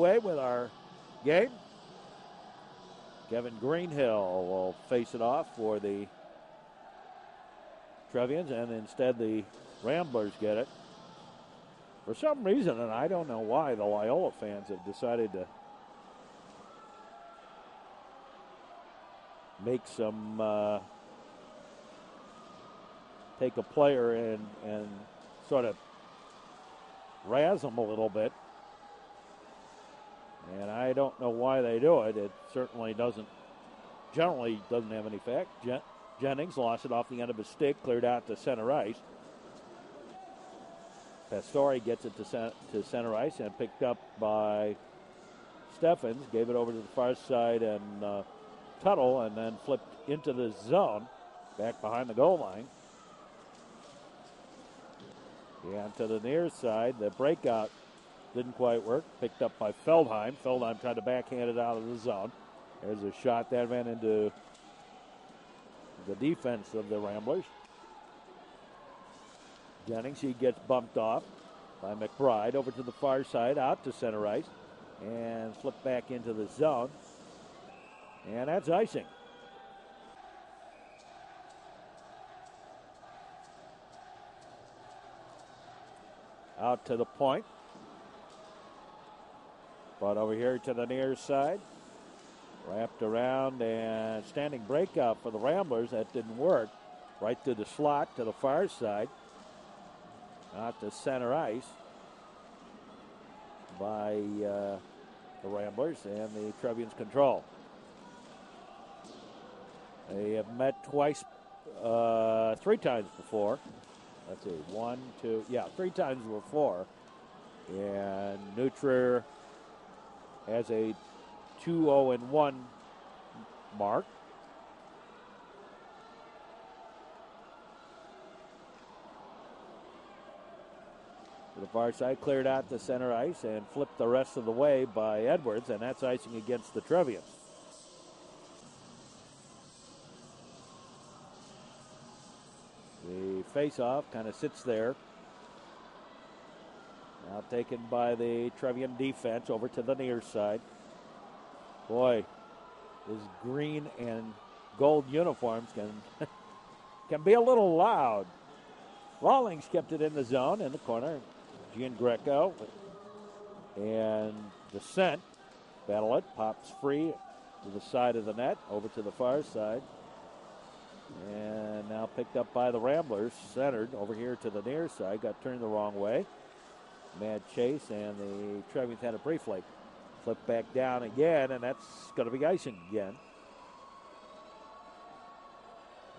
way with our game. Kevin Greenhill will face it off for the Trevians, and instead the Ramblers get it. For some reason, and I don't know why, the Loyola fans have decided to make some, take a player and sort of razz them a little bit. And I don't know why they do it. It certainly generally doesn't have any effect. Jennings lost it off the end of his stick, cleared out to center ice. Pastore gets it to center ice and picked up by Steffens. Gave it over to the far side and Tuttle, and then flipped into the zone, back behind the goal line. And to the near side, the breakout didn't quite work. Picked up by Feldheim. Feldheim tried to backhand it out of the zone. There's a shot that ran into the defense of the Ramblers. Jennings, he gets bumped off by McBride over to the far side, out to center ice, and flipped back into the zone. And that's icing. Out to the point. But over here to the near side. Wrapped around and standing breakout for the Ramblers. That didn't work. Right through the slot to the far side. Out to center ice by the Ramblers, and the Trevians control. They have met twice, 3 times before. Let's see, 3 times before. And Neutrier has a 2-0-1 mark. To the far side, cleared out to center ice and flipped the rest of the way by Edwards, and that's icing against the Trevians. The face-off kind of sits there. Now taken by the Trevian defense over to the near side. Boy, those green and gold uniforms can be a little loud. Rawlings kept it in the zone in the corner. Gian Greco and Descent battle it. Pops free to the side of the net, over to the far side. And now picked up by the Ramblers, centered over here to the near side. Got turned the wrong way. Mad chase, and the Trevians had a brief flip. Flip back down again, and that's going to be icing again.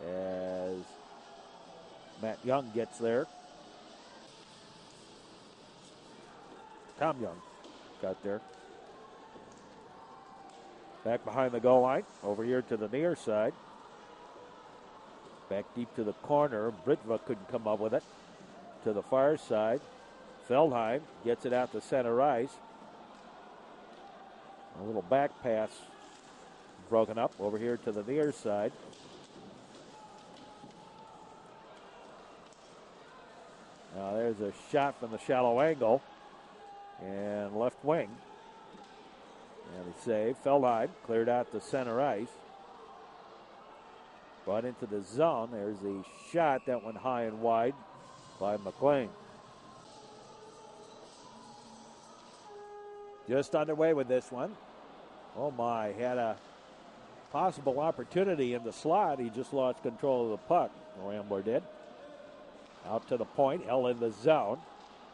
As Matt Young gets there. Tom Young got there. Back behind the goal line, over here to the near side. Back deep to the corner. Britva couldn't come up with it. To the far side. Feldheim gets it out to center ice. A little back pass broken up over here to the near side. Now there's a shot from the shallow angle and left wing. And a save. Feldheim cleared out to center ice. Brought into the zone. There's the shot that went high and wide by McLean. Just underway with this one. Oh my, had a possible opportunity in the slot. He just lost control of the puck. Rambler did. Out to the point, held in the zone.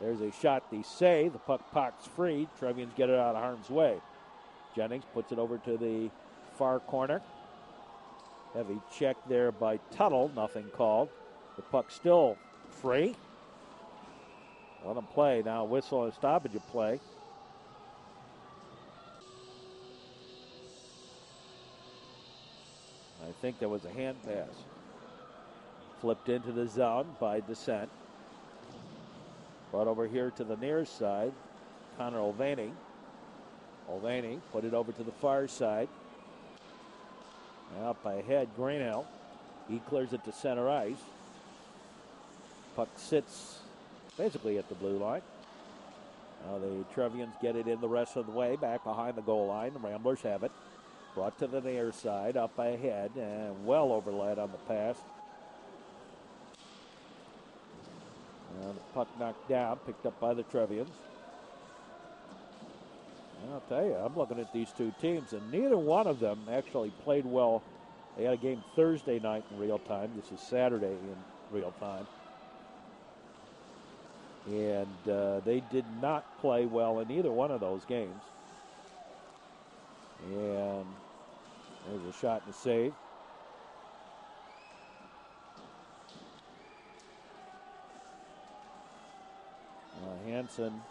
There's a shot, the save. The puck pops free. Trevians get it out of harm's way. Jennings puts it over to the far corner. Heavy check there by Tuttle. Nothing called. The puck still free. Let him play. Now whistle and stoppage of play. I think there was a hand pass. Flipped into the zone by Descent. Brought over here to the near side. Connor Olvany. Olvany put it over to the far side. Up ahead, Greenhill. He clears it to center ice. Puck sits basically at the blue line. Now the Trevians get it in the rest of the way, back behind the goal line. The Ramblers have it. Brought to the near side, up ahead, and well overled on the pass. And the puck knocked down, picked up by the Trevians. I'll tell you, I'm looking at these two teams, and neither one of them actually played well. They had a game Thursday night in real time. This is Saturday in real time. And they did not play well in either one of those games. And there's a shot and a save. Hansen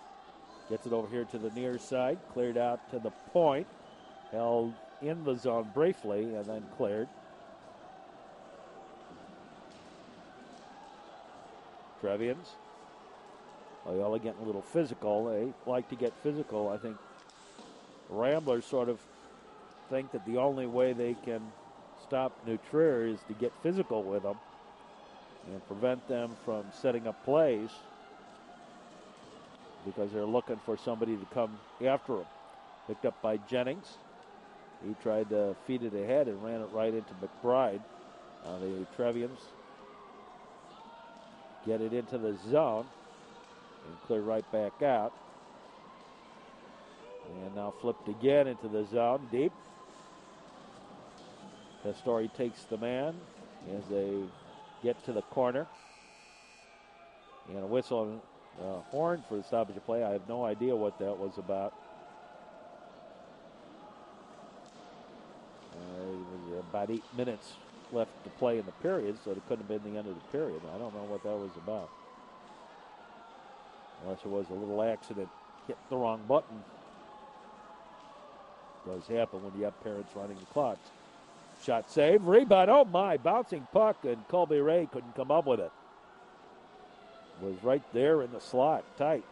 gets it over here to the near side, cleared out to the point, held in the zone briefly, and then cleared. Trevians. Loyola getting a little physical. They like to get physical. I think Ramblers sort of think that the only way they can stop New Trier is to get physical with them and prevent them from setting up plays, because they're looking for somebody to come after them. Picked up by Jennings. He tried to feed it ahead and ran it right into McBride. The Trevians get it into the zone and clear right back out. And now flipped again into the zone, deep. Testori takes the man as they get to the corner. And a whistle and horn for the stoppage of play. I have no idea what that was about. It was about 8 minutes left to play in the period, so it couldn't have been the end of the period. I don't know what that was about. Unless it was a little accident, hit the wrong button. Does happen when you have parents running the clocks. Shot save, rebound, oh my, bouncing puck, and Colby Ray couldn't come up with it. Was right there in the slot, tight.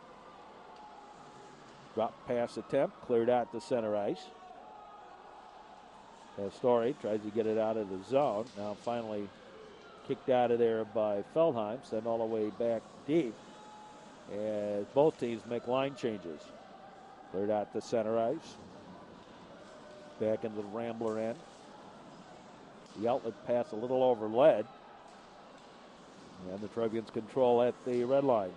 Drop pass attempt, cleared out to center ice. Story tries to get it out of the zone. Now finally kicked out of there by Feldheim, sent all the way back deep as both teams make line changes. Cleared out to center ice. Back into the Rambler end. The outlet pass a little over lead. And the Trevians control at the red line.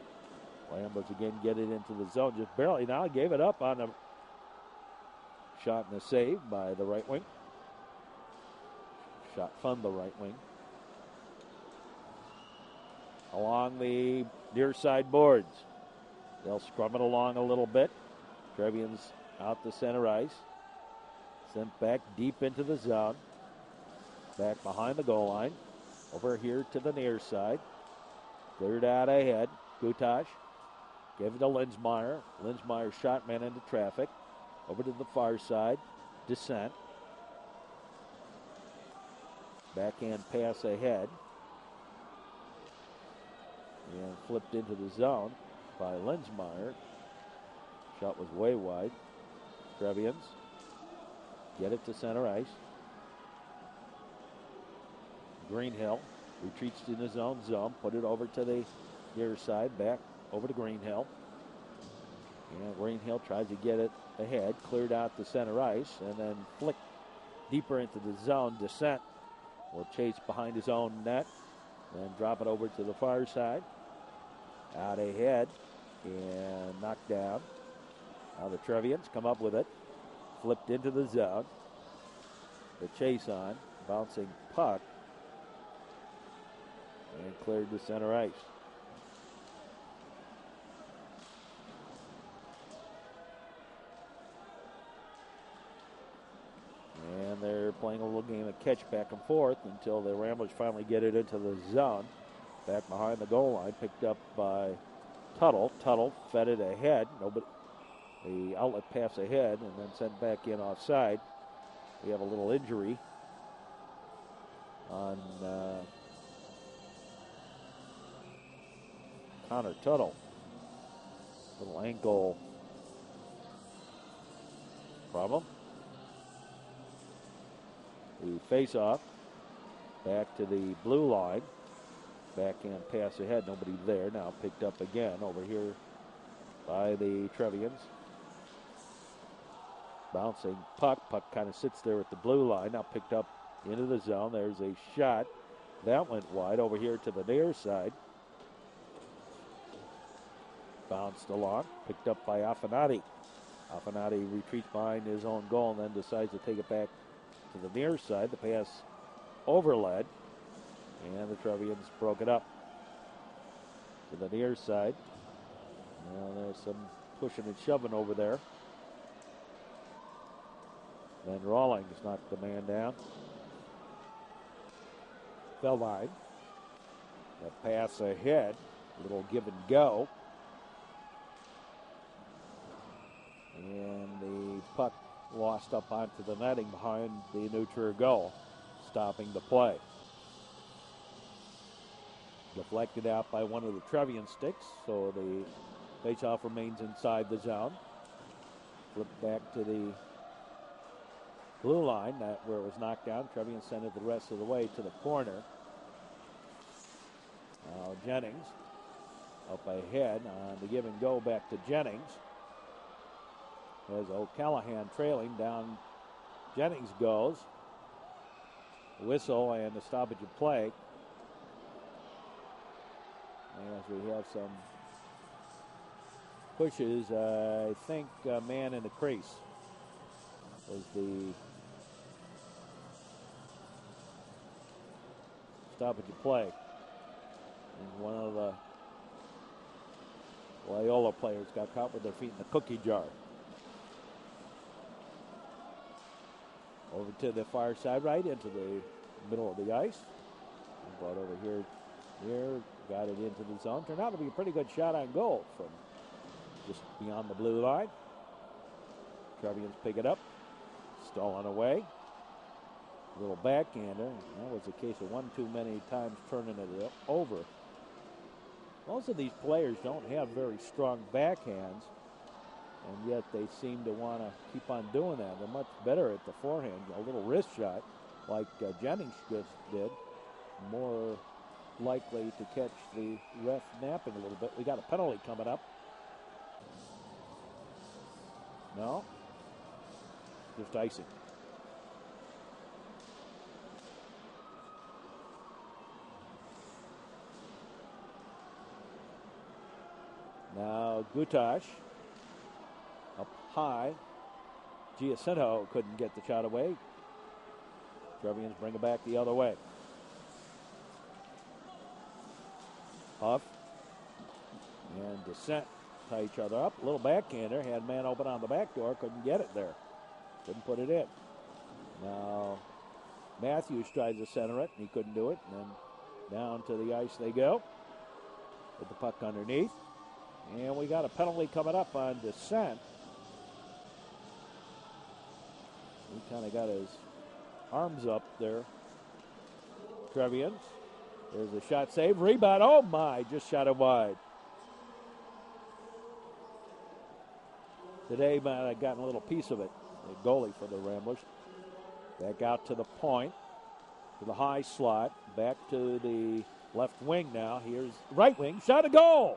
Ramblers again get it into the zone, just barely now. Gave it up on a shot and a save by the right wing. Shot from the right wing. Along the near side boards. They'll scrum it along a little bit. Trevians out to center ice. Sent back deep into the zone. Back behind the goal line. Over here to the near side. Cleared out ahead. Gutash. Gave it to Linsmeyer. Linsmeyer shot man into traffic. Over to the far side. Descent. Backhand pass ahead. And flipped into the zone by Linsmeyer. Shot was way wide. Trevians get it to center ice. Greenhill retreats in his own zone. Put it over to the near side. Back over to Greenhill. And Greenhill tries to get it ahead. Cleared out to center ice. And then flicked deeper into the zone. Descent will chase behind his own net. Then drop it over to the far side. Out ahead. And knocked down. Now the Trevians come up with it. Flipped into the zone. The chase on. Bouncing puck. And cleared to center ice. And they're playing a little game of catch back and forth until the Ramblers finally get it into the zone. Back behind the goal line, picked up by Tuttle. Tuttle fed it ahead. Nobody, the outlet pass ahead and then sent back in offside. We have a little injury on Connor Tuttle. Little ankle problem. The face-off back to the blue line. Backhand pass ahead. Nobody there. Now picked up again over here by the Trevians. Bouncing puck. Puck kind of sits there at the blue line. Now picked up into the zone. There's a shot. That went wide over here to the near side. Bounced along. Picked up by Affinati. Affinati retreats behind his own goal and then decides to take it back to the near side. The pass overled. And the Trevians broke it up to the near side. Now there's some pushing and shoving over there. Then Rawlings knocked the man down. Feldheim. That pass ahead. A little give and go. And the puck lost up onto the netting behind the neutral goal, stopping the play. Deflected out by one of the Trevian sticks, so the faceoff remains inside the zone. Flipped back to the blue line, that where it was knocked down. Trevian sent it the rest of the way to the corner. Now Jennings up ahead on the give and go back to Jennings. As O'Callahan trailing down, Jennings goes. Whistle and the stoppage of play. As we have some pushes, I think man in the crease was the stoppage of play. And one of the Loyola players got caught with their feet in the cookie jar. Over to the far side right into the middle of the ice. And brought over here, got it into the zone. Turned out to be a pretty good shot on goal from just beyond the blue line. Trevians pick it up. Stolen away. A little backhander. That was a case of one too many times turning it over. Most of these players don't have very strong backhands, and yet they seem to want to keep on doing that. They're much better at the forehand. A little wrist shot like Jennings just did. More likely to catch the ref napping a little bit. We got a penalty coming up. No? Just icing. Now Gutash up high. Giacinto couldn't get the shot away. Trevians bring it back the other way. Huff and Descent tie each other up. A little backhander. Had man open on the back door. Couldn't get it there. Couldn't put it in. Now Matthews tried to center it, and he couldn't do it. And then down to the ice they go with the puck underneath. And we got a penalty coming up on Descent. He kind of got his arms up there. Trevians. There's a shot save. Rebound. Oh, my. Just shot it wide. Today, man, I've gotten a little piece of it. The goalie for the Ramblers. Back out to the point. To the high slot. Back to the left wing now. Here's right wing. Shot a goal.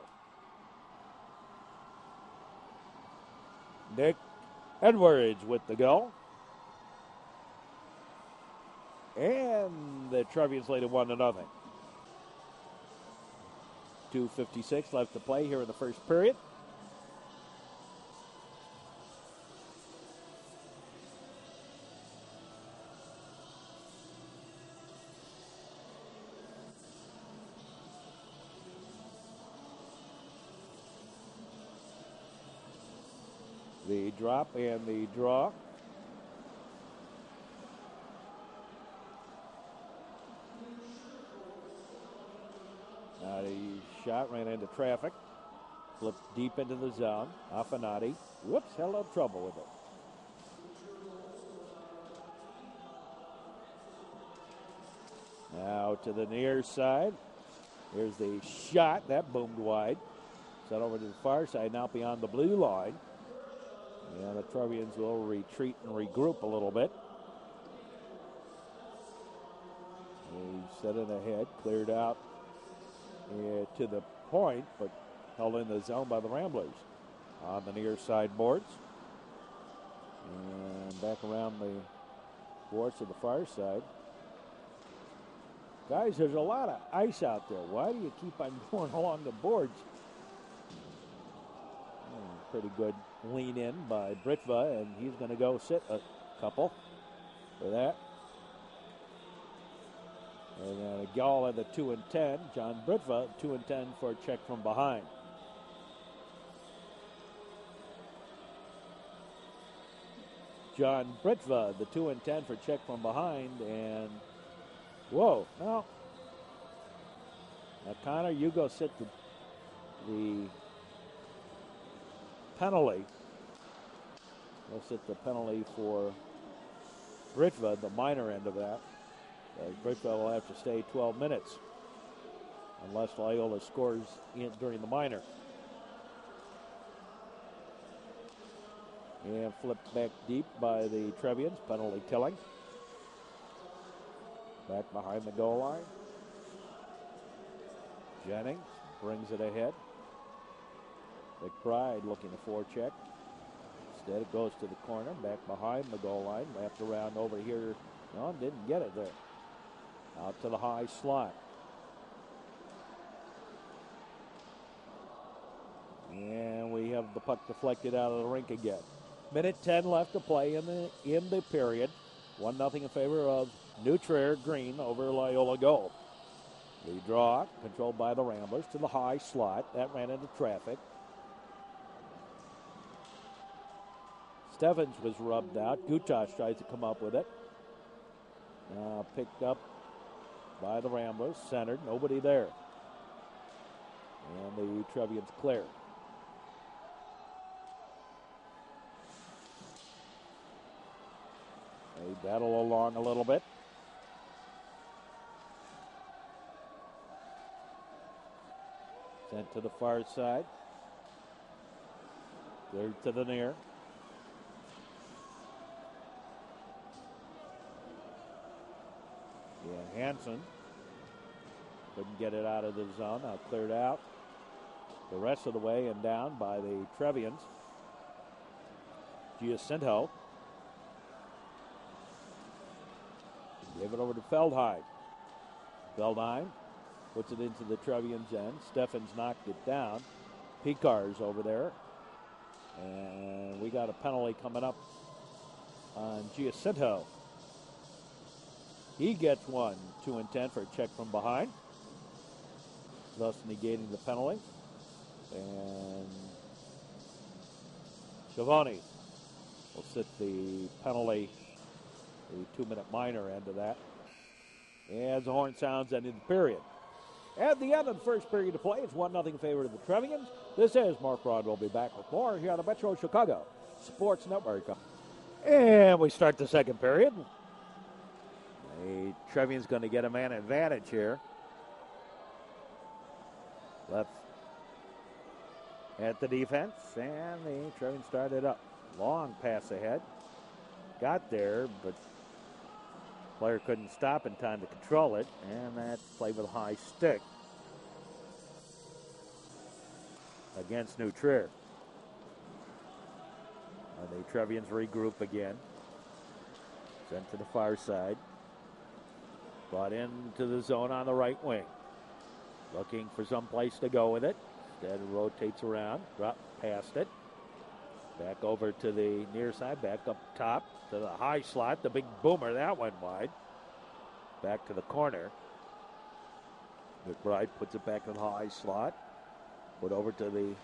Nick Edwards with the goal. And the Trevians lead it 1-0. 2:56 left to play here in the first period. The drop and the draw. Now the shot ran into traffic. Flipped deep into the zone. Affinati. Whoops, held up trouble with it. Now to the near side. Here's the shot. That boomed wide. Set over to the far side, now beyond the blue line. And the Trevians will retreat and regroup a little bit. He set it ahead, cleared out to the point, but held in the zone by the Ramblers. on the near side boards. And back around the boards to the far side. Guys, there's a lot of ice out there. Why do you keep on going along the boards? Pretty good lean in by Britva, and he's going to go sit a couple for that. And then a Gall at the 2 and 10. John Britva, 2 and 10 for a check from behind. John Britva, the 2 and 10 for check from behind, and whoa, now Connor, you go sit the penalty. Go sit the penalty for Britva, the minor end of that. Britva will have to stay 12 minutes unless Loyola scores during the minor. And flipped back deep by the Trevians, penalty killing. Back behind the goal line. Jennings brings it ahead. McBride looking to forecheck. Instead it goes to the corner, back behind the goal line, wrapped around over here. No, didn't get it there. Out to the high slot. And we have the puck deflected out of the rink again. Minute 10 left to play in the period. 1-0 in favor of New Trier Green over Loyola Gold. The draw, controlled by the Ramblers, to the high slot. That ran into traffic. Steffens was rubbed out. Gutas tries to come up with it. Picked up by the Ramblers. Centered. Nobody there. And the Trevians clear. They battle along a little bit. Sent to the far side. Third to the near. Yeah, Hansen couldn't get it out of the zone. Now cleared out the rest of the way and down by the Trevians. Giacinto. Gave it over to Feldheim. Feldheim puts it into the Trevians' end. Steffens knocked it down. Picar's over there. And we got a penalty coming up on Giacinto. He gets one, 2 and 10 for a check from behind, thus negating the penalty. And Schiavone will sit the penalty, the 2-minute minor end of that. As the horn sounds, ending the period. At the end of the first period of play, it's 1-0 in favor of the Trevians. This is Mark Rod. We'll be back with more here on the Metro Chicago Sports Network. And we start the second period. The Trevians going to get a man advantage here. Left at the defense, and the Trevians started up. Long pass ahead. Got there, but player couldn't stop in time to control it, and that played with a high stick against New Trier. And the Trevians regroup again. Sent to the far side. Brought into the zone on the right wing. Looking for some place to go with it. Instead it rotates around, drop past it. Back over to the near side, back up top to the high slot. The big boomer, that went wide. Back to the corner. McBride puts it back to the high slot. Put over to the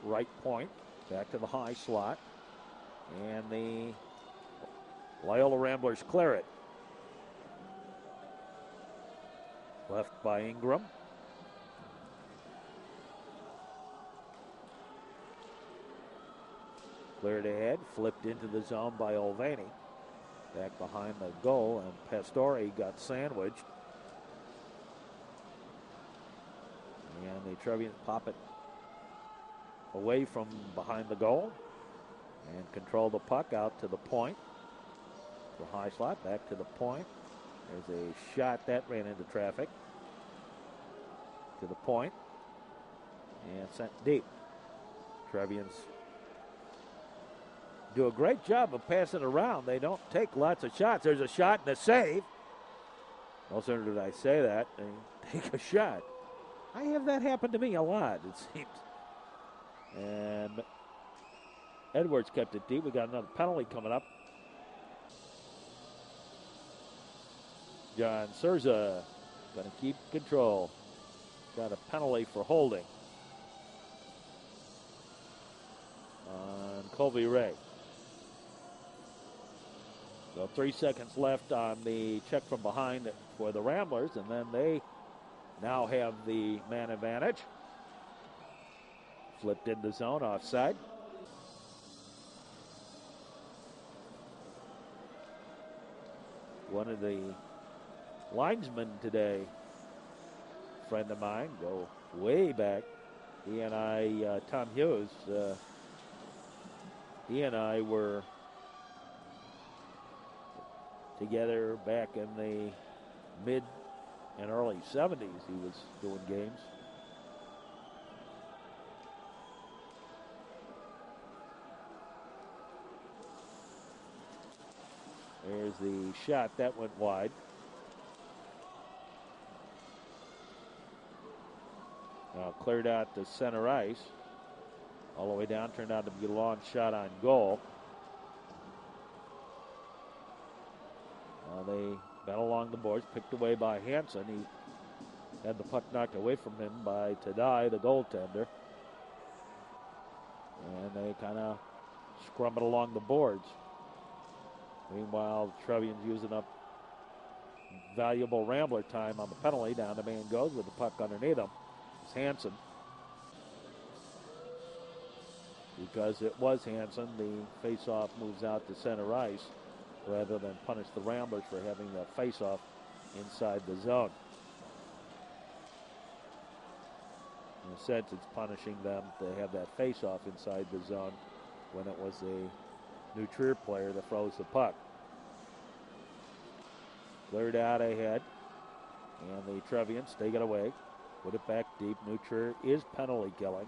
right point. Back to the high slot. And the Loyola Ramblers clear it. Left by Ingram. Cleared ahead, flipped into the zone by Olvani. Back behind the goal, and Pastore got sandwiched. And the Trevians pop it away from behind the goal and control the puck out to the point. The high slot, back to the point. There's a shot that ran into traffic. To the point. And sent deep. Trevians do a great job of passing around. They don't take lots of shots. There's a shot and a save. No sooner did I say that, they take a shot. I have that happen to me a lot, it seems. And Edwards kept it deep. We got another penalty coming up. John Surza going to keep control. Got a penalty for holding on Colby Ray. So 3 seconds left on the check from behind for the Ramblers, and then they now have the man advantage. Flipped in the zone, offside. One of the linesmen today, friend of mine, go way back. He and I, Tom Hughes, he and I were together back in the mid and early 70s. He was doing games. There's the shot that went wide. Now cleared out to center ice. All the way down, turned out to be a long shot on goal. They got along the boards, picked away by Hansen. He had the puck knocked away from him by Tadai, the goaltender. And they kind of scrum it along the boards. Meanwhile, Trevians using up valuable Rambler time on the penalty. Down the man goes with the puck underneath him. It's Hansen. Because it was Hansen, the faceoff moves out to center ice rather than punish the Ramblers for having the faceoff inside the zone. In a sense, it's punishing them to have that faceoff inside the zone when it was a New Trier player that froze the puck. Cleared out ahead, and the Trevians take it away. Put it back deep. New Trier is penalty killing.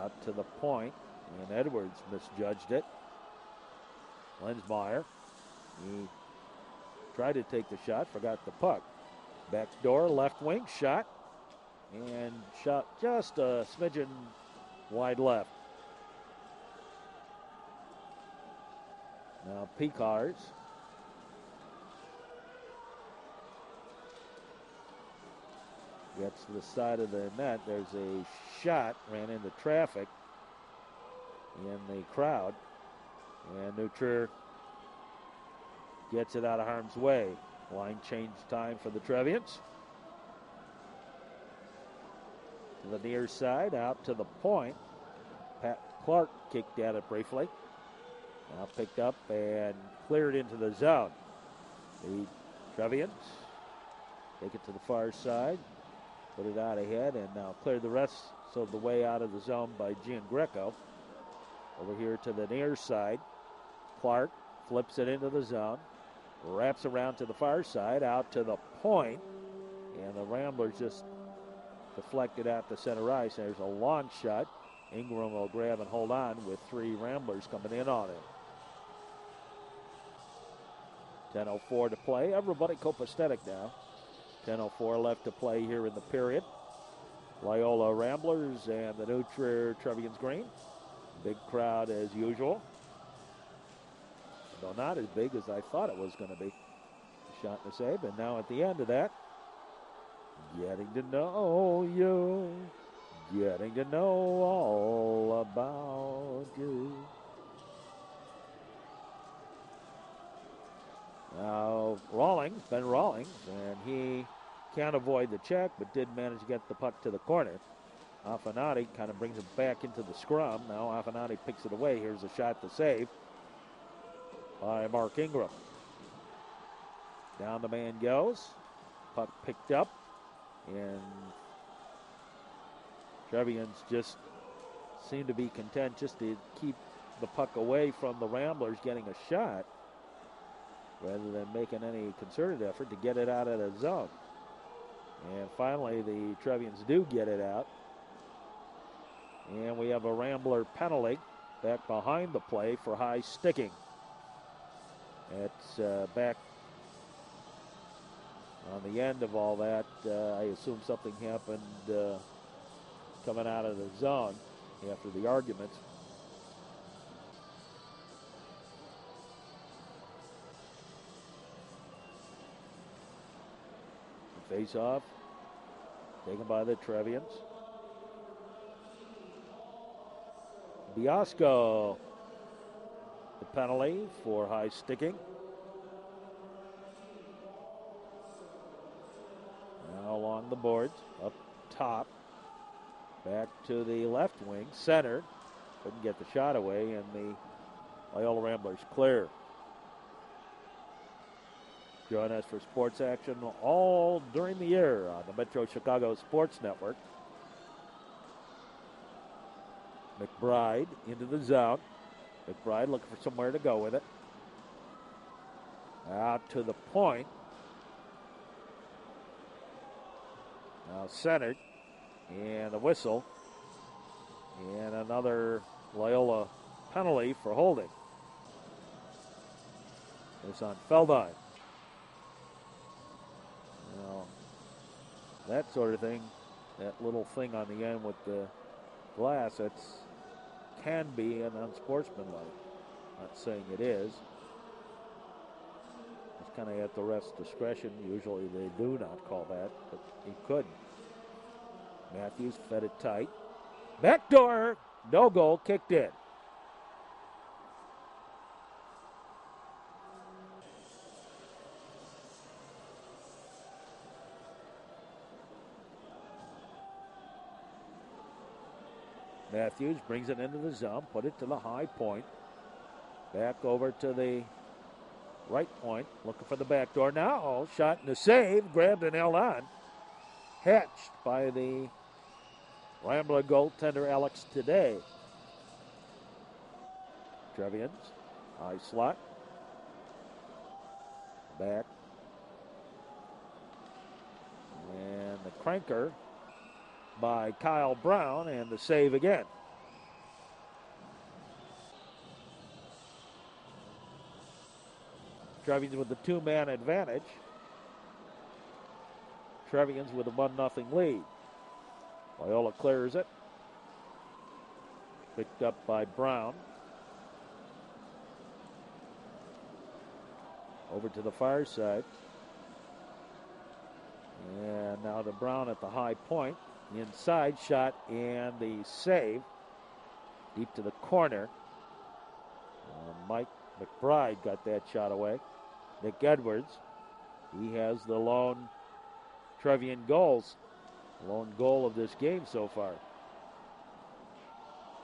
Out to the point, and Edwards misjudged it. Lensmeyer, he tried to take the shot, forgot the puck. Back door, left wing, shot, and shot just a smidgen wide left. Now Picars. Gets to the side of the net. There's a shot, ran into traffic in the crowd. And New Trier gets it out of harm's way. Line change time for the Trevians. To the near side, out to the point. Pat Clark kicked at it briefly. Now picked up and cleared into the zone. The Trevians take it to the far side. Put it out ahead and now cleared the rest of the way out of the zone by Gian Greco. Over here to the near side. Clark flips it into the zone. Wraps around to the far side, out to the point. And the Ramblers just deflected out to center ice. There's a long shot. Ingram will grab and hold on with 3 Ramblers coming in on it. 10:04 to play. Everybody copacetic now. 10:04 left to play here in the period. Loyola Ramblers and the New Trier Trevians Green. Big crowd as usual. Though not as big as I thought it was going to be. Shot and a save. And now at the end of that, getting to know you. Getting to know all about you. Now Rawlings, Ben Rawlings, and he can't avoid the check, but did manage to get the puck to the corner. Affanati kind of brings it back into the scrum. Now Affanati picks it away. Here's a shot to save by Mark Ingram. Down the man goes. Puck picked up. And Trevians just seem to be content just to keep the puck away from the Ramblers getting a shot rather than making any concerted effort to get it out of the zone. And finally, the Trevians do get it out. And we have a Rambler penalty back behind the play for high sticking. It's back on the end of all that. I assume something happened coming out of the zone after the arguments. Face off, taken by the Trevians. Biasco, the penalty for high sticking. Now along the boards, up top, back to the left wing, centered. Couldn't get the shot away, and the Loyola Ramblers clear. Join us for sports action all during the year on the Metro Chicago Sports Network. McBride into the zone. McBride looking for somewhere to go with it. Out to the point. Now centered. And a whistle. And another Loyola penalty for holding. It's on Feldheim. Now, that sort of thing, that little thing on the end with the glass, that's can be an unsportsmanlike. Not saying it is. It's kind of at the ref's discretion. Usually they do not call that, but he couldn't. Matthews fed it tight. Backdoor, no goal, kicked in. Matthews brings it into the zone, put it to the high point. Back over to the right point, looking for the back door now. Shot and a save, grabbed and held on. Hatched by the Rambler goaltender Alex Today. Trevians, high slot. Back. And the cranker by Kyle Brown, and the save again. Trevians with the two-man advantage. Trevians with a 1-0 lead. Loyola clears it. Picked up by Brown. Over to the far side. And now to Brown at the high point. Inside shot and the save. Deep to the corner. Mike McBride got that shot away. Nick Edwards. He has the lone Trevian goals. Lone goal of this game so far.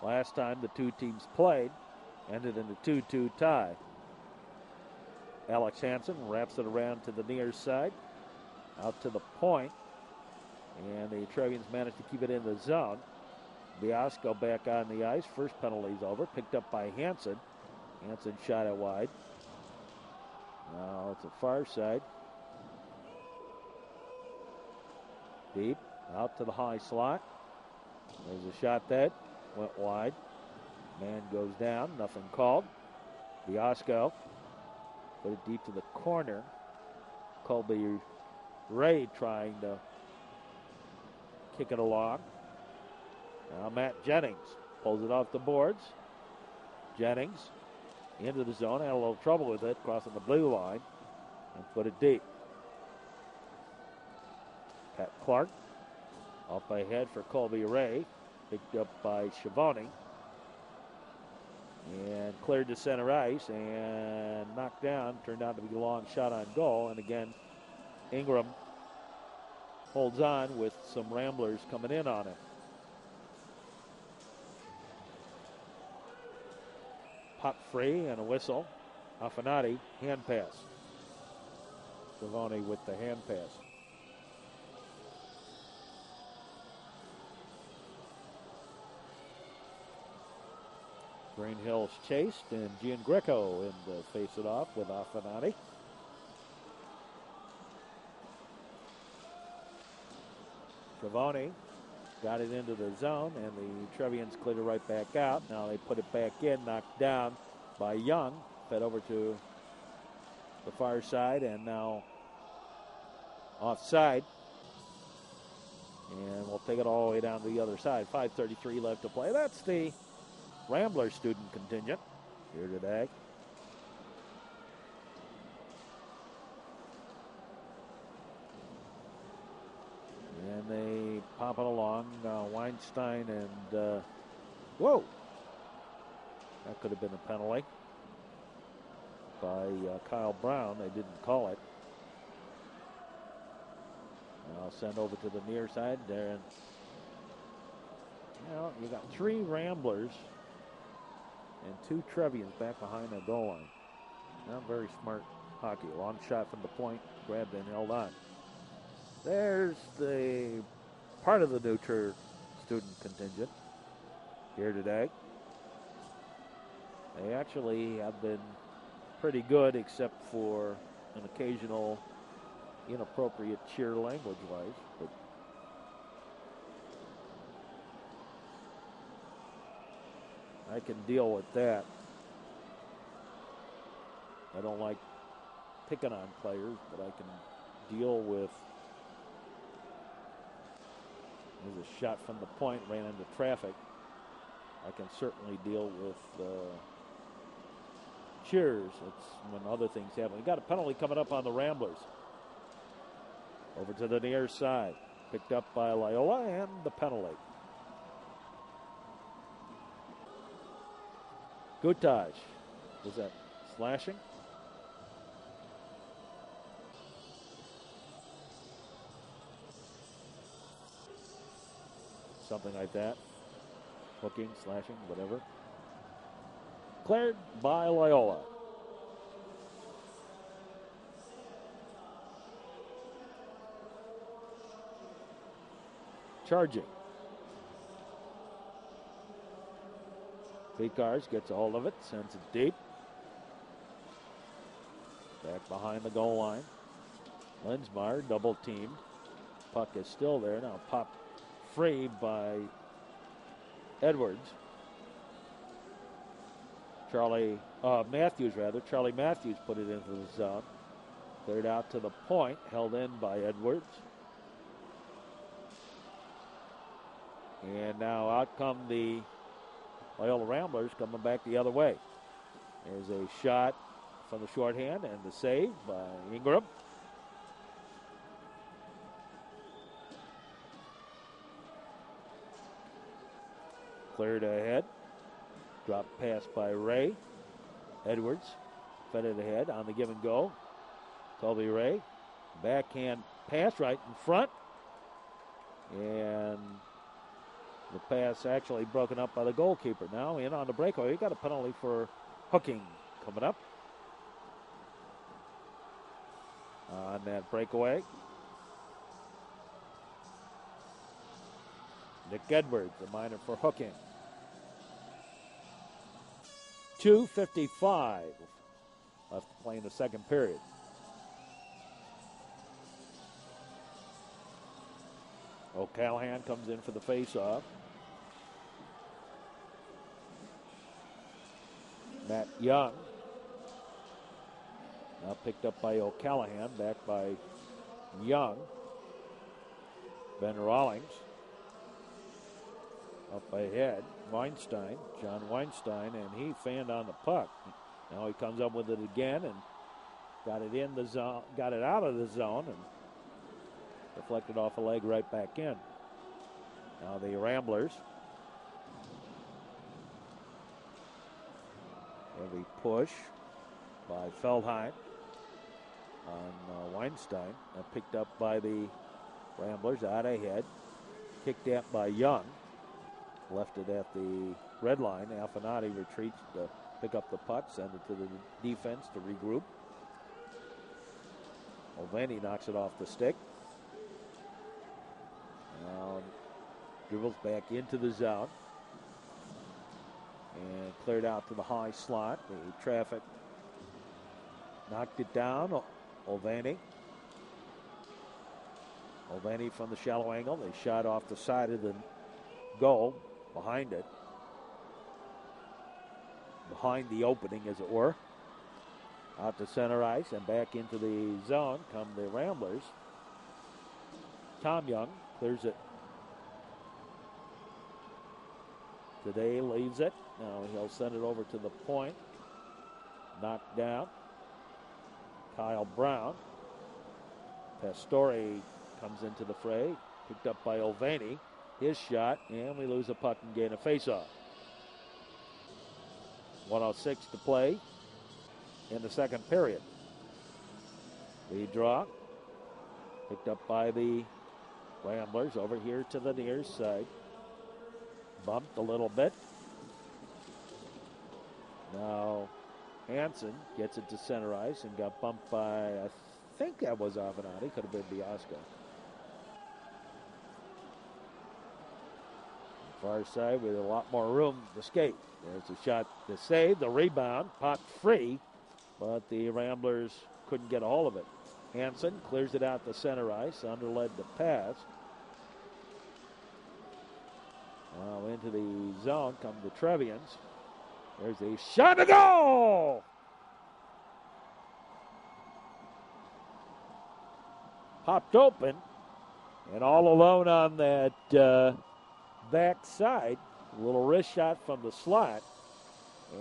Last time the two teams played ended in a 2-2 tie. Alex Hansen wraps it around to the near side. Out to the point. And the Trevians managed to keep it in the zone. Biasco back on the ice. First penalty's over. Picked up by Hansen. Hansen shot it wide. Now it's a far side. Deep. Out to the high slot. There's a shot that went wide. Man goes down. Nothing called. Biasco put it deep to the corner. Colby Ray trying to kick it along. Now Matt Jennings pulls it off the boards. Jennings into the zone, had a little trouble with it, crossing the blue line, and put it deep. Pat Clark up ahead for Colby Ray, picked up by Schiavone, and cleared to center ice and knocked down. Turned out to be a long shot on goal, and again Ingram holds on with some Ramblers coming in on it. Pop free and a whistle. Affinati, hand pass. Schiavone with the hand pass. Green Hills chased, and Gian Greco in to face it off with Affinati. Trevoni got it into the zone, and the Trevians cleared it right back out. Now they put it back in, knocked down by Young, fed over to the far side, and now offside. And we'll take it all the way down to the other side. 5:33 left to play. That's the Ramblers student contingent here today. And they pop it along. Weinstein and, whoa! That could have been a penalty by Kyle Brown. They didn't call it. I'll send over to the near side there. And, you got 3 Ramblers and 2 Trevians back behind the goal line. Not very smart hockey. Long shot from the point, grabbed and held on. There's the part of the neutral student contingent here today. They actually have been pretty good, except for an occasional inappropriate cheer language-wise. But I can deal with that. I don't like picking on players, but I can deal with. There's a shot from the point, ran into traffic. I can certainly deal with cheers. It's when other things happen. We got a penalty coming up on the Ramblers. Over to the near side. Picked up by Loyola, and the penalty. Gutage. Was that slashing? Something like that. Hooking, slashing, whatever. Cleared by Loyola. Charging. Pekars gets a hold of it, sends it deep. Back behind the goal line. Lensmeyer double teamed. Puck is still there. Now popped free by Edwards. Charlie Matthews put it into the zone. Cleared out to the point, held in by Edwards. And now out come the Loyola Ramblers, coming back the other way. There's a shot from the shorthand and the save by Ingram. Cleared ahead. Drop pass by Ray. Edwards fed it ahead on the give and go. Colby Ray. Backhand pass right in front. And the pass actually broken up by the goalkeeper. Now in on the breakaway. You got a penalty for hooking coming up on that breakaway. Nick Edwards, a minor for hooking. 2:55 left to play in the second period. O'Callahan comes in for the face-off. Matt Young. Now picked up by O'Callahan, back by Young. Ben Rawlings. Up ahead, Weinstein, John Weinstein, and he fanned on the puck. Now he comes up with it again and got it in the zone, got it out of the zone, and deflected off a leg right back in. Now the Ramblers. Heavy push by Feldheim on Weinstein. Picked up by the Ramblers out ahead. Kicked at by Young. Left it at the red line. Alfinati retreats to pick up the puck, send it to the defense to regroup. Mulvaney knocks it off the stick. Now dribbles back into the zone. And cleared out to the high slot. The traffic knocked it down. Mulvaney Mulvaney from the shallow angle. They shot off the side of the goal, behind it. Behind the opening, as it were. Out to center ice and back into the zone come the Ramblers. Tom Young clears it. Today leads it. Now he'll send it over to the point. Knocked down. Kyle Brown. Pastore comes into the fray. Picked up by Mulvaney. His shot, and we lose a puck and gain a faceoff. 1:06 to play in the second period. Lead draw. Picked up by the Ramblers over here to the near side. Bumped a little bit. Now Hansen gets it to center ice and got bumped by, I think that was Avenatti. Could have been Biasco. Far side with a lot more room to skate. There's a shot to save. The rebound, popped free, but the Ramblers couldn't get a hold of it. Hansen clears it out to center ice, underled the pass. Now into the zone come the Trevians. There's a shot to goal! Popped open, and all alone on that back side. A little wrist shot from the slot.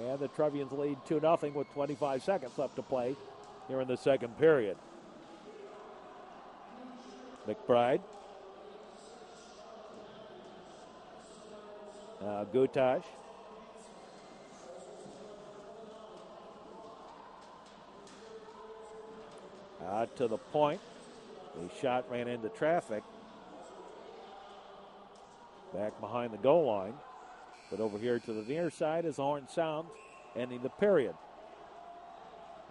And the Trevians lead 2-0 with 25 seconds left to play here in the second period. McBride. Gutash. Out to the point. The shot ran into traffic. Back behind the goal line. But over here to the near side as the horn sounds, ending the period.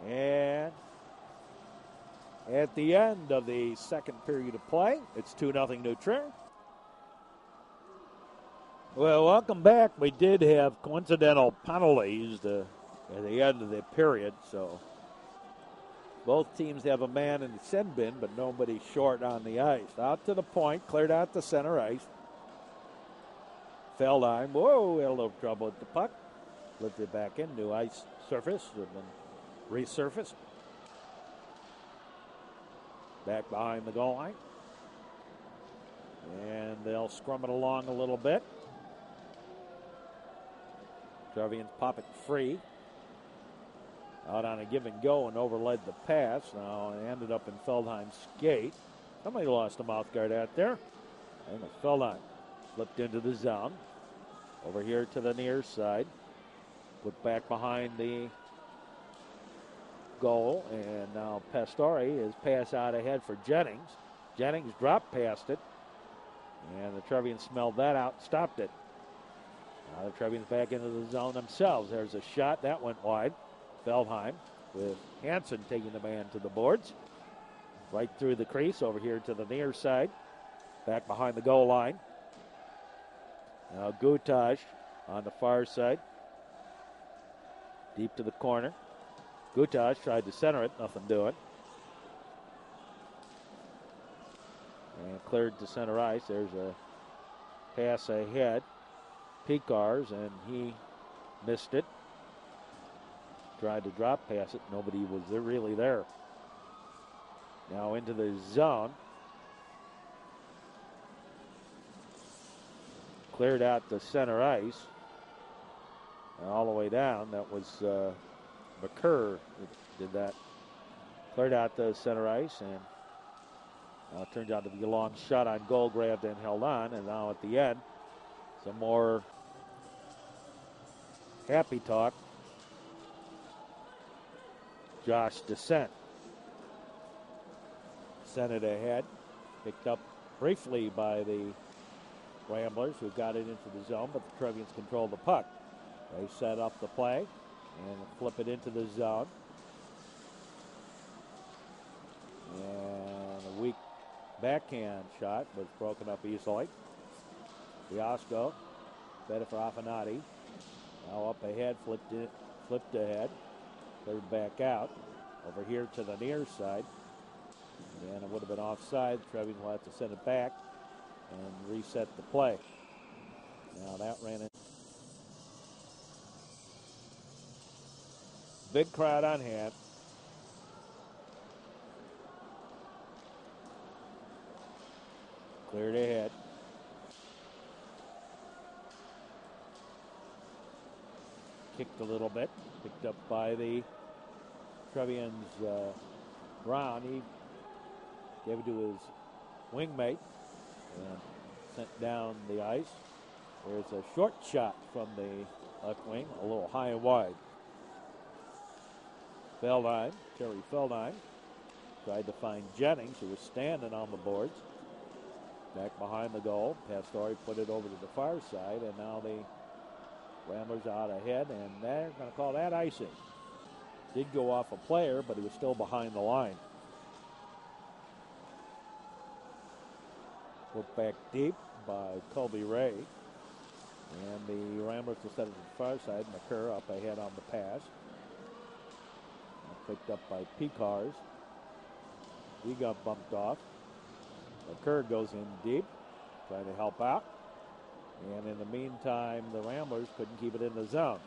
And at the end of the second period of play, it's 2-0 New Trier. Well, welcome back. We did have coincidental penalties at the end of the period, so both teams have a man in the sin bin, but nobody short on the ice. Out to the point, cleared out the center ice. Feldheim, whoa, had a little trouble with the puck. Lifted it back in, new ice surface, and then resurfaced. Back behind the goal line. And they'll scrum it along a little bit. Trevians pop it free. Out on a give and go and overled the pass. Now it ended up in Feldheim's skate. Somebody lost a mouth guard out there. And it's Feldheim. Flipped into the zone. Over here to the near side. Put back behind the goal. And now Pastore is pass out ahead for Jennings. Jennings dropped past it. And the Trevians smelled that out and stopped it. Now the Trevians back into the zone themselves. There's a shot. That went wide. Feldheim with Hansen taking the man to the boards. Right through the crease over here to the near side. Back behind the goal line. Now Gutash on the far side. Deep to the corner. Gutash tried to center it. Nothing doing. And cleared to center ice. There's a pass ahead. Picars, and he missed it. Tried to drop pass it. Nobody was really there. Now into the zone. Cleared out the center ice. And all the way down. That was McCurr that did that. Cleared out the center ice, and it turned out to be a long shot on goal, grabbed and held on. And now at the end, some more happy talk. Josh Descent sent it ahead. Picked up briefly by the Ramblers, who got it into the zone, but the Trevians controlled the puck. They set up the play and flip it into the zone. And a weak backhand shot was broken up easily. Biasco fed it for Affinati. Now up ahead, flipped ahead. Cleared back out. Over here to the near side. And it would have been offside. Trevians will have to send it back and reset the play. Now that ran in. Big crowd on hand. Cleared ahead. Kicked a little bit. Picked up by the Trevians. Brown. He gave it to his wingmate and sent down the ice. There's a short shot from the left wing, a little high and wide. Terry Feldine, tried to find Jennings, who was standing on the boards. Back behind the goal. Pastore put it over to the far side, and now the Ramblers out ahead, and they're going to call that icing. Did go off a player, but he was still behind the line. Put back deep by Colby Ray. And the Ramblers will set it to the far side. McCurr up ahead on the pass. Picked up by Picars. He got bumped off. McCurr goes in deep, trying to help out. And in the meantime, the Ramblers couldn't keep it in the zone.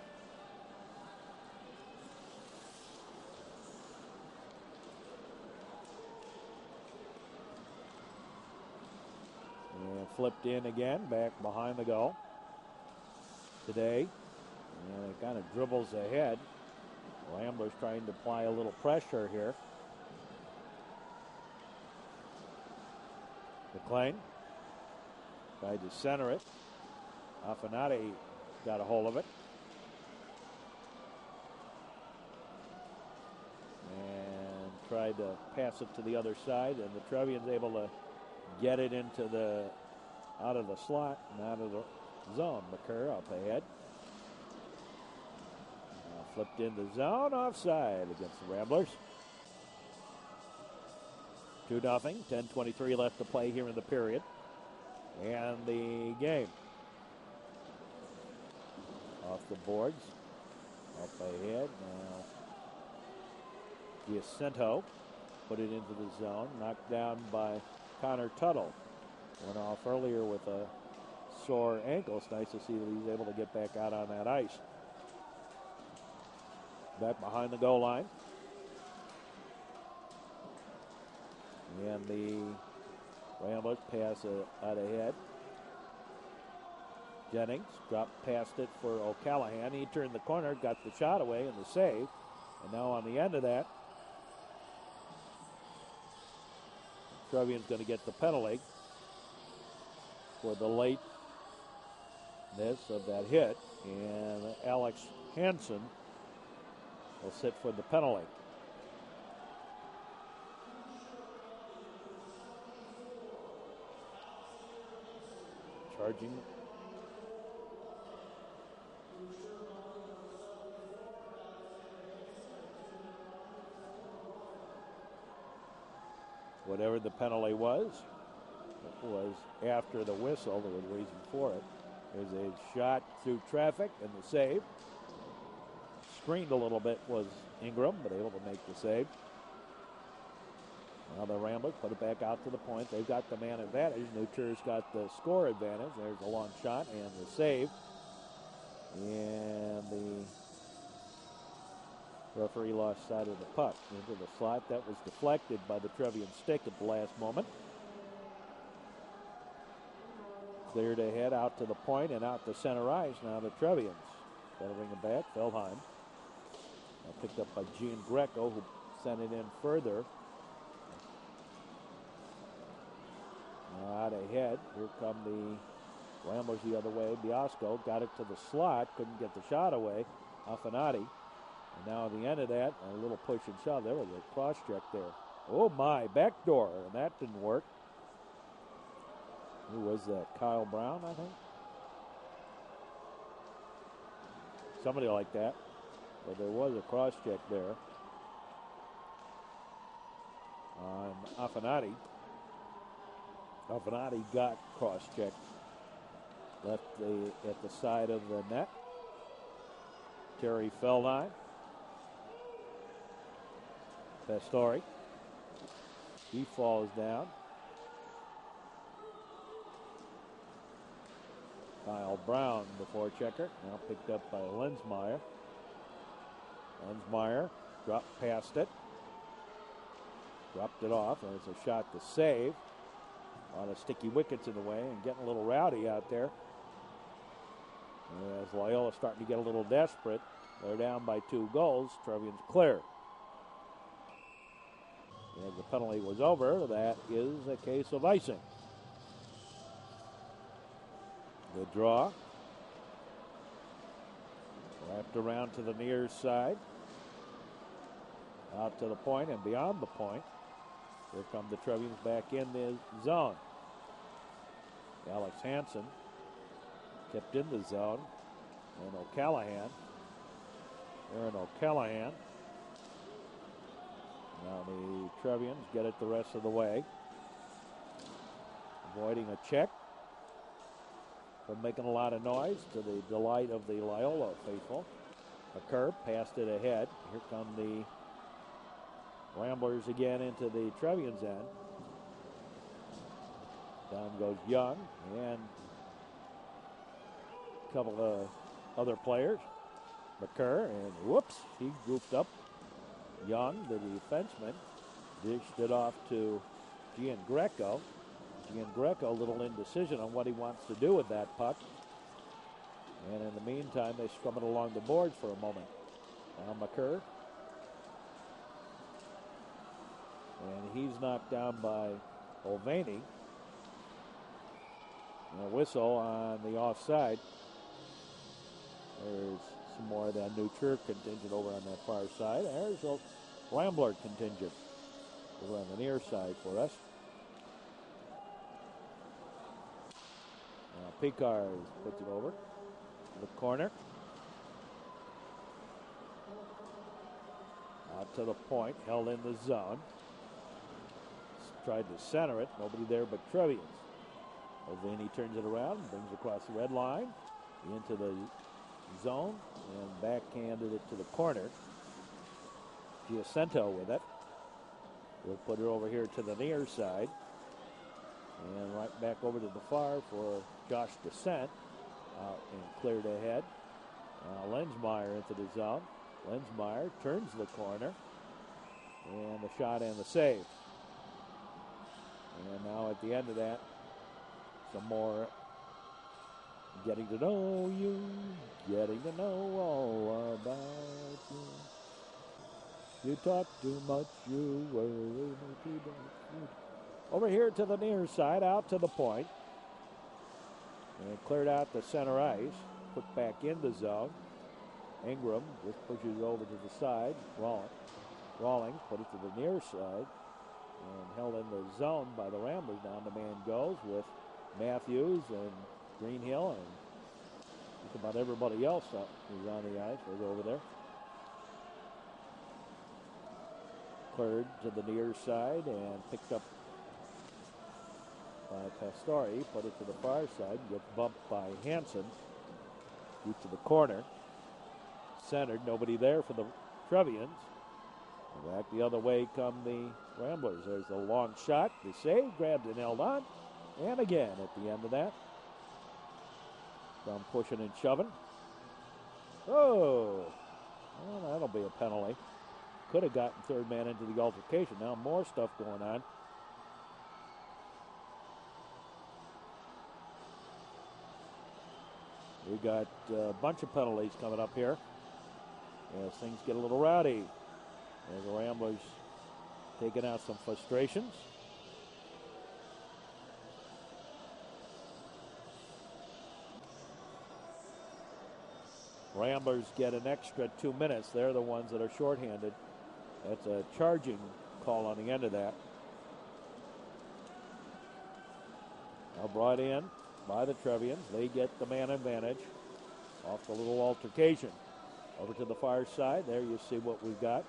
And flipped in again, back behind the goal. Today, and it kind of dribbles ahead. Ramblers trying to apply a little pressure here. McLean tried to center it. Affinati got a hold of it. And tried to pass it to the other side, and the Trevians able to get it into the out of the slot and out of the zone. McCurr up ahead. Flipped in the zone, offside against the Ramblers. 2-0, 10:23 left to play here in the period. And the game. Off the boards. Up ahead. Now Giacinto put it into the zone. Knocked down by Connor Tuttle. Went off earlier with a sore ankle. It's nice to see that he's able to get back out on that ice. Back behind the goal line. And the Ramblers pass out ahead. Jennings dropped past it for O'Callahan. He turned the corner, got the shot away and the save. And now on the end of that, Trevian's going to get the penalty for the lateness of that hit. And Alex Hansen will sit for the penalty. Charging. Whatever the penalty was, it was after the whistle. There was a reason for it. There's a shot through traffic and the save. Screened a little bit was Ingram, but able to make the save. Now the Ramblers put it back out to the point. They've got the man advantage. Neuter's got the score advantage. There's a long shot and the save. And the referee lost sight of the puck into the slot. That was deflected by the Trevian stick at the last moment. Cleared ahead out to the point and out to center ice. Now the Trevians settling it back. Feldheim. Picked up by Gene Greco, who sent it in further. Now out ahead. Here come the Ramblers the other way. Biasco got it to the slot. Couldn't get the shot away. Affinati. And now at the end of that, a little push and shove. There was a cross check there. Oh my, backdoor. And that didn't work. Who was that? Kyle Brown, I think? Somebody like that. But there was a cross check there on Affinati. Affinati got cross checked. Left at the side of the net. Terry Feldine. Pastore. He falls down. Kyle Brown, the forechecker, now picked up by Lensmeyer. Lensmeyer dropped past it. Dropped it off. There's a shot to save. A lot of sticky wickets in the way and getting a little rowdy out there. As Loyola starting to get a little desperate. They're down by 2 goals. Trevians clear. As the penalty was over, that is a case of icing. The draw. Wrapped around to the near side. Out to the point and beyond the point. Here come the Trevians back in the zone. Alex Hansen kept in the zone. And O'Callahan. Aaron O'Callahan. Now the Trevians get it the rest of the way. Avoiding a check. From making a lot of noise to the delight of the Loyola faithful. McCurr passed it ahead. Here come the Ramblers again into the Trevians end. Down goes Young and a couple of other players. McCurr and whoops, he goofed up. Young, the defenseman, dished it off to Gian Greco. Gian Greco, a little indecision on what he wants to do with that puck. And in the meantime, they scrum it along the boards for a moment. Now McCurr. And he's knocked down by Mulvaney. And a whistle on the offside. There's some more of that New Trier contingent over on that far side. There's a Rambler contingent over on the near side for us. Now Picard puts it over to the corner. Out to the point, held in the zone. Tried to center it, nobody there but Trevians. Mulvaney turns it around, brings it across the red line, into the zone, and backhanded it to the corner. Giacinto with it. We'll put it over here to the near side. And right back over to the far for Josh Descent. Out and cleared ahead. Lensmeyer into the zone. Lensmeyer turns the corner. And the shot and the save. And now at the end of that, some more getting to know you, getting to know all about you. You talk too much, you worry me too much. Over here to the near side, out to the point. And cleared out the center ice, put back in the zone. Ingram just pushes over to the side. Rawlings put it to the near side. And held in the zone by the Ramblers. Down the man goes with Matthews and Greenhill and just about everybody else who's on the ice right over there. Cleared to the near side and picked up by Pastore. Put it to the far side. Gets bumped by Hansen. Deep to the corner. Centered. Nobody there for the Trevians. Back the other way come the Ramblers. There's a long shot. The save. Grabbed and held on. And again at the end of that. From pushing and shoving. Oh. Well, that'll be a penalty. Could have gotten third man into the altercation. Now more stuff going on. We got a bunch of penalties coming up here as things get a little rowdy. As the Ramblers taking out some frustrations. Ramblers get an extra 2 minutes. They're the ones that are shorthanded. That's a charging call on the end of that. Now brought in by the Trevians. They get the man advantage off the little altercation. Over to the far side. There you see what we've got.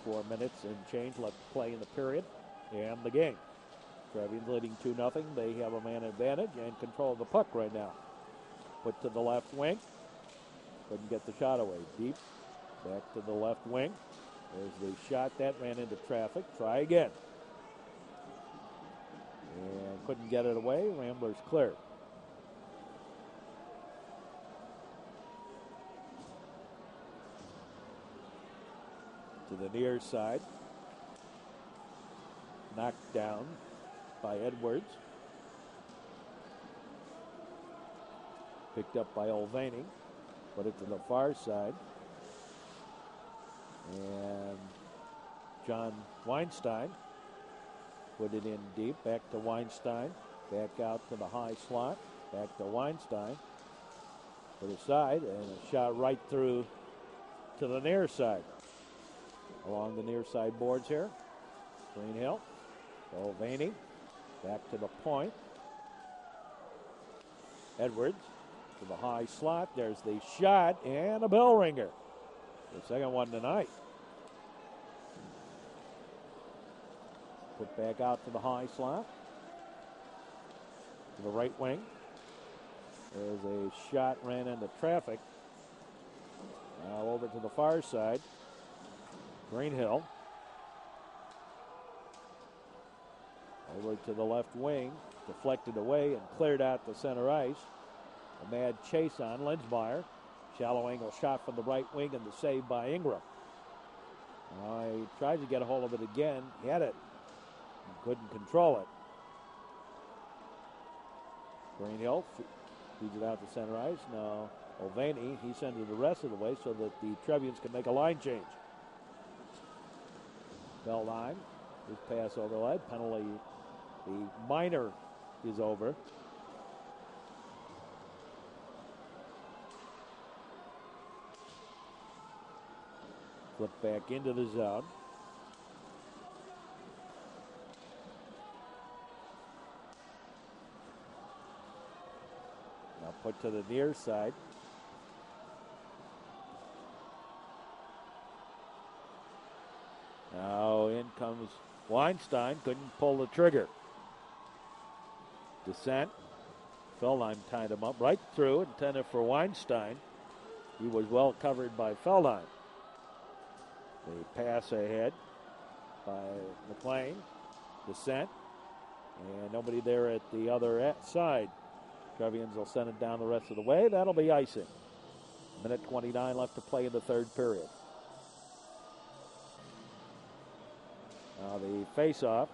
4 minutes and change left to play in the period and the game. Trevians leading 2-0. They have a man advantage and control of the puck right now. Put to the left wing. Couldn't get the shot away. Deep. Back to the left wing. There's the shot that ran into traffic. Try again. couldn't get it away. Ramblers clear. To the near side. Knocked down by Edwards. Picked up by Olvany. Put it to the far side. And John Weinstein put it in deep. Back to Weinstein. Back out to the high slot. Back to Weinstein. Put aside. And a shot right through to the near side. Along the near side boards here. Greenhill. Olvany. Back to the point. Edwards to the high slot. There's the shot and a bell ringer. The second one tonight. Put back out to the high slot. To the right wing. There's a shot, ran into traffic. Now over to the far side. Greenhill. Over to the left wing. Deflected away and cleared out the center ice. A mad chase on Linsmeyer. Shallow angle shot from the right wing and the save by Ingram. He tried to get a hold of it again. He had it. He couldn't control it. Greenhill feeds it out to center ice. Now Olvany, he sends it the rest of the way so that the Trevians can make a line change. Bell line. His pass overled. Penalty. The minor is over. Flip back into the zone. Now put to the near side. Now in comes Weinstein. Couldn't pull the trigger. Descent. Feldheim tied him up right through, intended for Weinstein. He was well covered by Feldheim. The pass ahead by McLean. Descent. And nobody there at the other side. Trevians will send it down the rest of the way. That'll be icing. Minute 29 left to play in the third period. Now the face-off.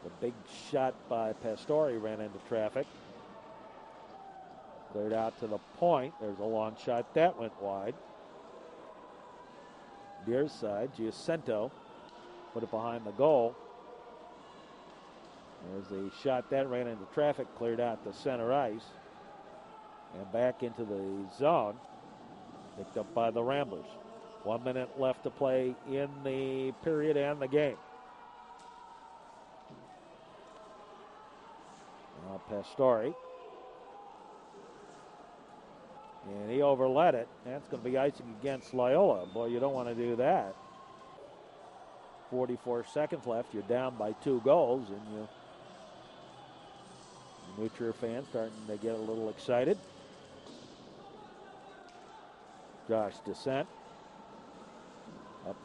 The big shot by Pastore ran into traffic. Cleared out to the point. There's a long shot. That went wide. Near side, Giacinto put it behind the goal. There's the shot that ran into traffic, cleared out the center ice. And back into the zone. Picked up by the Ramblers. 1 minute left to play in the period and the game. Now Pastore. And he overlet it. That's going to be icing against Loyola. Boy, you don't want to do that. 44 seconds left. You're down by 2 goals. And Neutral fans starting to get a little excited. Josh Descent. Up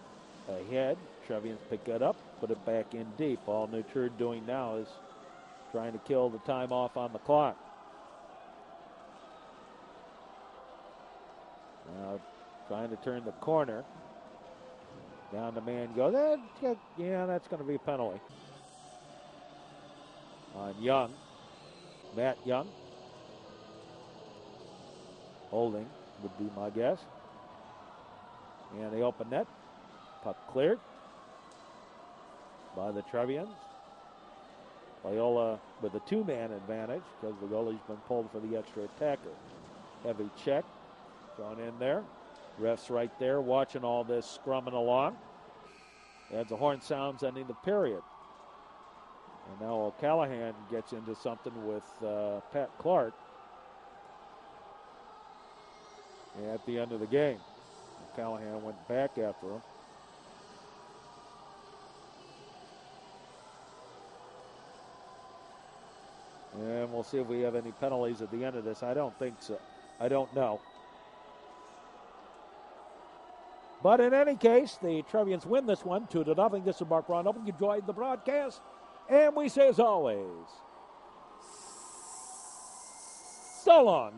ahead. Trevians pick it up. Put it back in deep. All Neutral doing now is trying to kill the time off on the clock. Now trying to turn the corner. Down the man goes. Yeah, that's going to be a penalty. On Young. Matt Young. Holding would be my guess. And the open net. Puck cleared by the Trevians. Loyola with a 2-man advantage because the goalie's been pulled for the extra attacker. Heavy check. Thrown in there. Refs right there watching all this scrumming along. As the horn sounds ending the period. And now O'Callahan gets into something with Pat Clark at the end of the game. O'Callahan went back after him. And we'll see if we have any penalties at the end of this. I don't think so. I don't know. But in any case, the Trevians win this one 2-0. This is Mark Ron. Hope you enjoyed the broadcast. And we say, as always, so long.